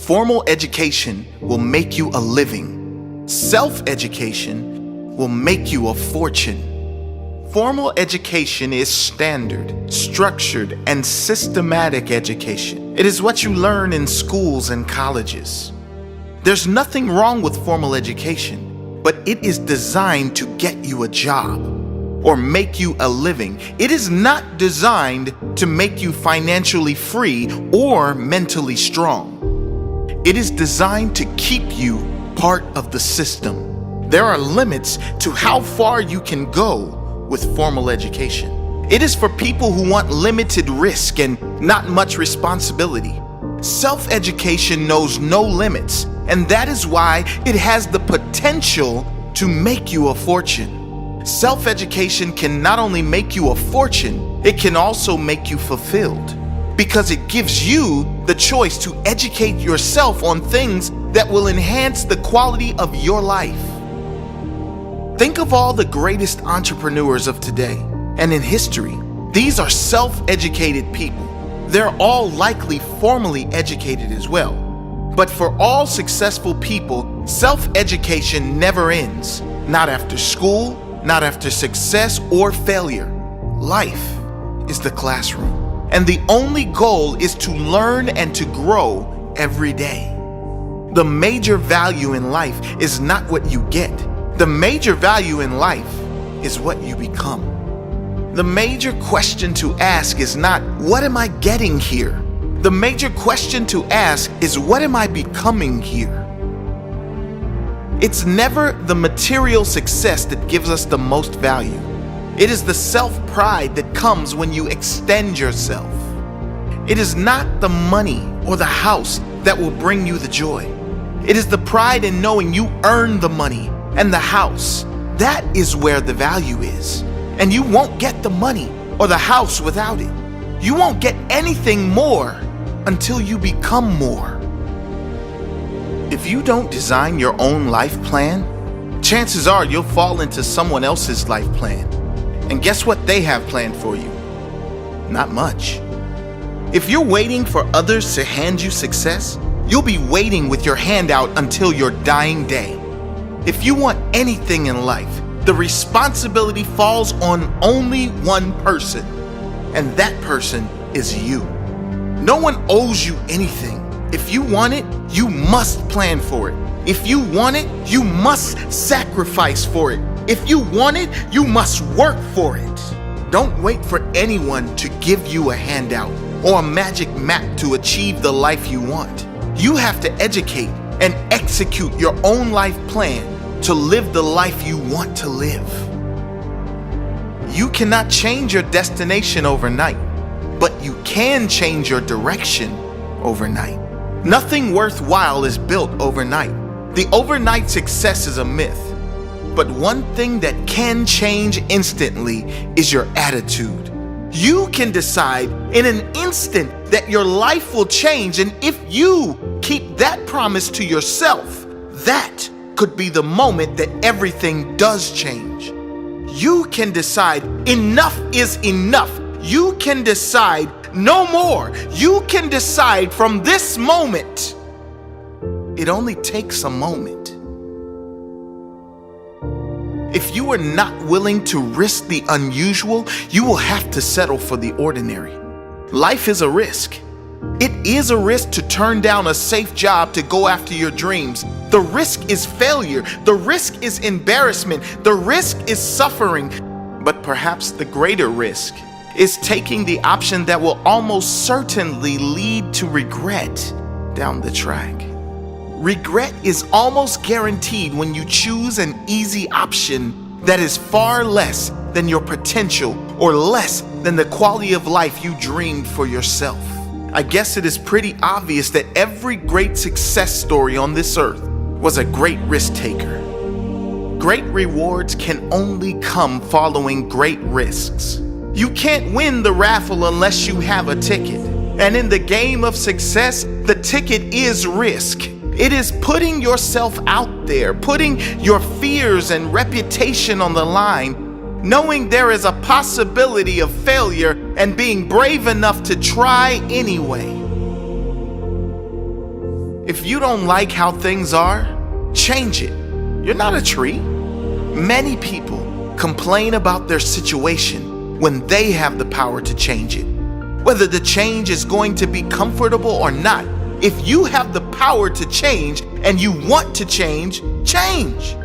Formal education will make you a living. Self-education will make you a fortune. Formal education is standard, structured, and systematic education. It is what you learn in schools and colleges. There's nothing wrong with formal education, but it is designed to get you a job or make you a living. It is not designed to make you financially free or mentally strong. It is designed to keep you part of the system. There are limits to how far you can go with formal education. It is for people who want limited risk and not much responsibility. Self-education knows no limits, and that is why it has the potential to make you a fortune. Self-education can not only make you a fortune, it can also make you fulfilled, because it gives you the choice to educate yourself on things that will enhance the quality of your life. Think of all the greatest entrepreneurs of today and in history. These are self-educated people. They're all likely formally educated as well. But for all successful people, self-education never ends. Not after school, not after success or failure. Life is the classroom. And the only goal is to learn and to grow every day. The major value in life is not what you get. The major value in life is what you become. The major question to ask is not, what am I getting here? The major question to ask is, what am I becoming here? It's never the material success that gives us the most value. It is the self-pride that comes when you extend yourself. It is not the money or the house that will bring you the joy. It is the pride in knowing you earned the money and the house. That is where the value is. And you won't get the money or the house without it. You won't get anything more until you become more. If you don't design your own life plan, chances are you'll fall into someone else's life plan. And guess what they have planned for you? Not much. If you're waiting for others to hand you success, you'll be waiting with your hand out until your dying day. If you want anything in life, the responsibility falls on only one person, and that person is you. No one owes you anything. If you want it, you must plan for it. If you want it, you must sacrifice for it. If you want it, you must work for it. Don't wait for anyone to give you a handout or a magic map to achieve the life you want. You have to educate and execute your own life plan to live the life you want to live. You cannot change your destination overnight, but you can change your direction overnight. Nothing worthwhile is built overnight. The overnight success is a myth. But one thing that can change instantly is your attitude. You can decide in an instant that your life will change, and if you keep that promise to yourself, that could be the moment that everything does change. You can decide enough is enough. You can decide no more. You can decide from this moment. It only takes a moment. If you are not willing to risk the unusual, you will have to settle for the ordinary. Life is a risk. It is a risk to turn down a safe job to go after your dreams. The risk is failure. The risk is embarrassment. The risk is suffering. But perhaps the greater risk is taking the option that will almost certainly lead to regret down the track. Regret is almost guaranteed when you choose an easy option that is far less than your potential or less than the quality of life you dreamed for yourself. I guess it is pretty obvious that every great success story on this earth was a great risk taker. Great rewards can only come following great risks. You can't win the raffle unless you have a ticket. And in the game of success, the ticket is risk. It is putting yourself out there, putting your fears and reputation on the line, knowing there is a possibility of failure and being brave enough to try anyway. If you don't like how things are, change it. You're not a tree. Many people complain about their situation when they have the power to change it. Whether the change is going to be comfortable or not, if you have the power to change and you want to change, change.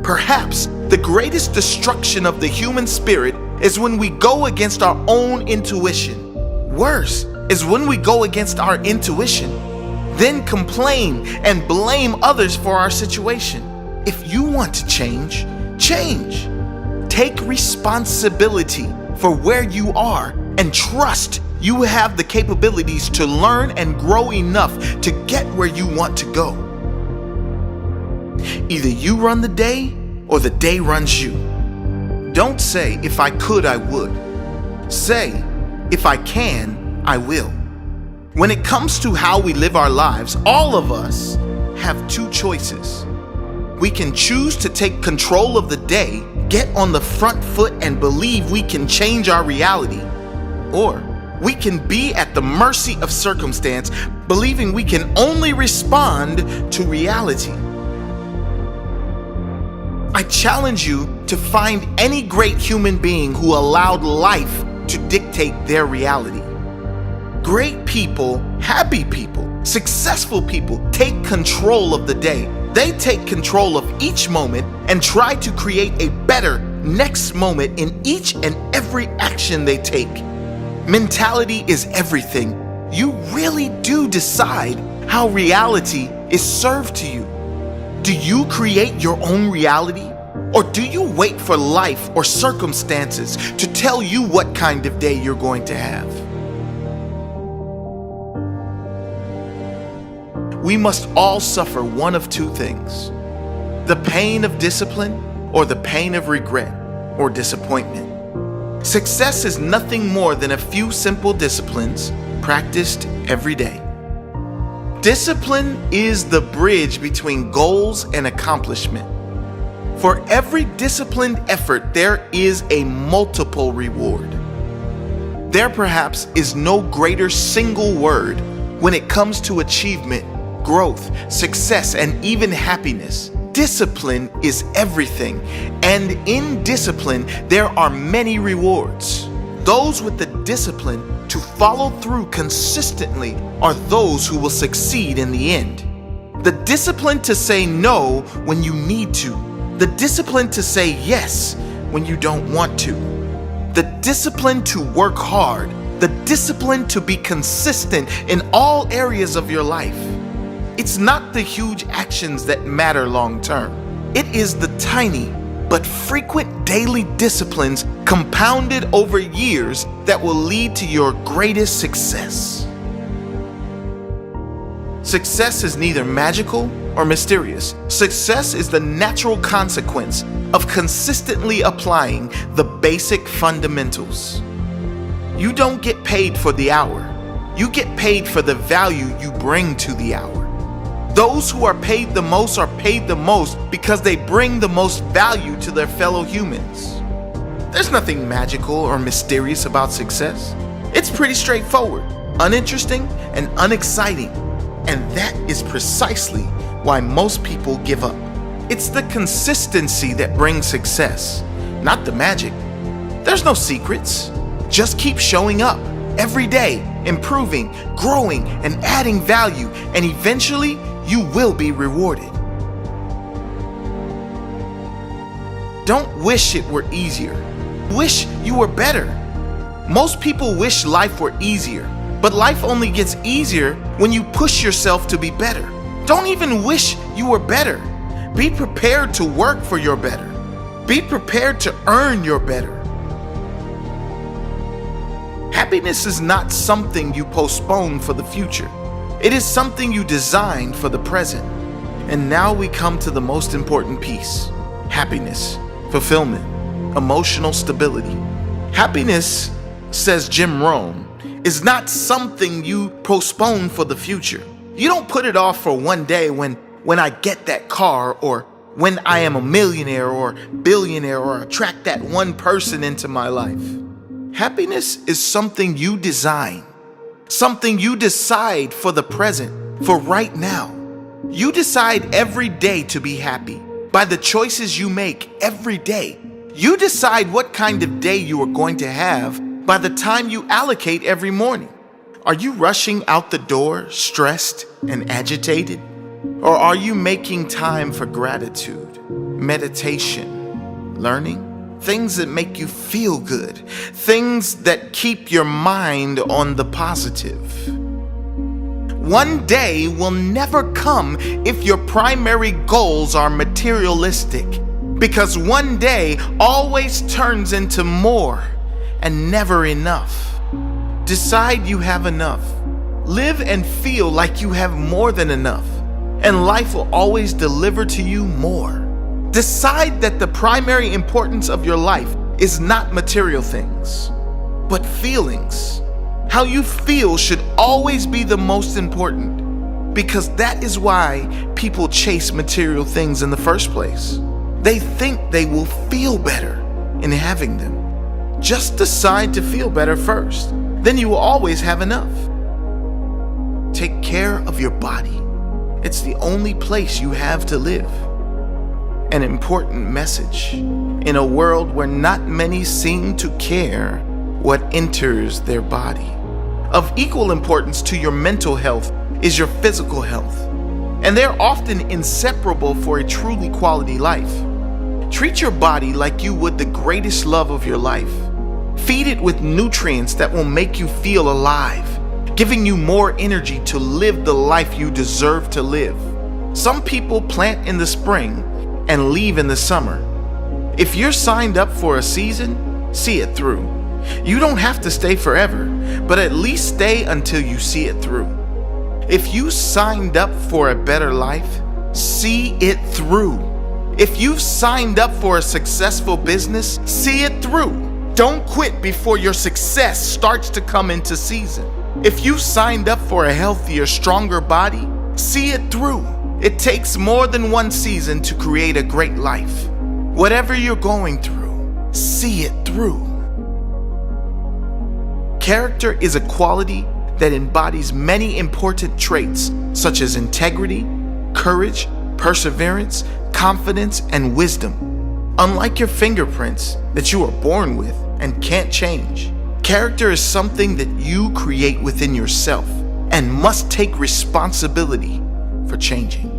Perhaps the greatest destruction of the human spirit is when we go against our own intuition. Worse is when we go against our intuition, then complain and blame others for our situation. If you want to change, change. Take responsibility for where you are and trust you have the capabilities to learn and grow enough to get where you want to go. Either you run the day or the day runs you. Don't say, if I could, I would. Say, if I can, I will. When it comes to how we live our lives, all of us have two choices. We can choose to take control of the day, get on the front foot, and believe we can change our reality. Or we can be at the mercy of circumstance, believing we can only respond to reality. I challenge you to find any great human being who allowed life to dictate their reality. Great people, happy people, successful people take control of the day. They take control of each moment and try to create a better next moment in each and every action they take. Mentality is everything. You really do decide how reality is served to you. Do you create your own reality? Or do you wait for life or circumstances to tell you what kind of day you're going to have? We must all suffer one of two things: the pain of discipline or the pain of regret or disappointment. Success is nothing more than a few simple disciplines practiced every day. Discipline is the bridge between goals and accomplishment. For every disciplined effort, there is a multiple reward. There perhaps is no greater single word when it comes to achievement, growth, success, and even happiness. Discipline is everything, and in discipline, there are many rewards. Those with the discipline to follow through consistently are those who will succeed in the end. The discipline to say no when you need to. The discipline to say yes when you don't want to. The discipline to work hard. The discipline to be consistent in all areas of your life. It's not the huge actions that matter long term. It is the tiny but frequent daily disciplines compounded over years that will lead to your greatest success. Success is neither magical or mysterious. Success is the natural consequence of consistently applying the basic fundamentals. You don't get paid for the hour. You get paid for the value you bring to the hour. Those who are paid the most because they bring the most value to their fellow humans. There's nothing magical or mysterious about success. It's pretty straightforward, uninteresting, and unexciting. And that is precisely why most people give up. It's the consistency that brings success, not the magic. There's no secrets. Just keep showing up every day, improving, growing, and adding value, and eventually you will be rewarded. Don't wish it were easier. Wish you were better. Most people wish life were easier, but life only gets easier when you push yourself to be better. Don't even wish you were better. Be prepared to work for your better. Be prepared to earn your better. Happiness is not something you postpone for the future. It is something you design for the present. And now we come to the most important piece: happiness, fulfillment, emotional stability. Happiness, says Jim Rohn, is not something you postpone for the future. You don't put it off for one day when I get that car, or when I am a millionaire or billionaire, or attract that one person into my life. Happiness is something you design, something you decide for the present. for right now. You decide every day to be happy by the choices you make every day. You decide what kind of day you are going to have by the time you allocate every morning. Are you rushing out the door, stressed and agitated? Or are you making time for gratitude, meditation, learning? Things that make you feel good, things that keep your mind on the positive. One day will never come if your primary goals are materialistic, because one day always turns into more and never enough. Decide you have enough. Live and feel like you have more than enough, and life will always deliver to you more. Decide that the primary importance of your life is not material things, but feelings. How you feel should always be the most important, because that is why people chase material things in the first place. They think they will feel better in having them. Just decide to feel better first, then you will always have enough. Take care of your body. It's the only place you have to live. An important message in a world where not many seem to care what enters their body. Of equal importance to your mental health is your physical health, and they're often inseparable for a truly quality life. Treat your body like you would the greatest love of your life. Feed it with nutrients that will make you feel alive, giving you more energy to live the life you deserve to live. Some people plant in the spring and leave in the summer. If you're signed up for a season, see it through. You don't have to stay forever, but at least stay until you see it through. If you signed up for a better life, see it through. If you've signed up for a successful business, see it through. Don't quit before your success starts to come into season. If you've signed up for a healthier, stronger body, see it through. It takes more than one season to create a great life. Whatever you're going through, see it through. Character is a quality that embodies many important traits such as integrity, courage, perseverance, confidence, and wisdom. Unlike your fingerprints that you are born with and can't change, character is something that you create within yourself and must take responsibility for changing.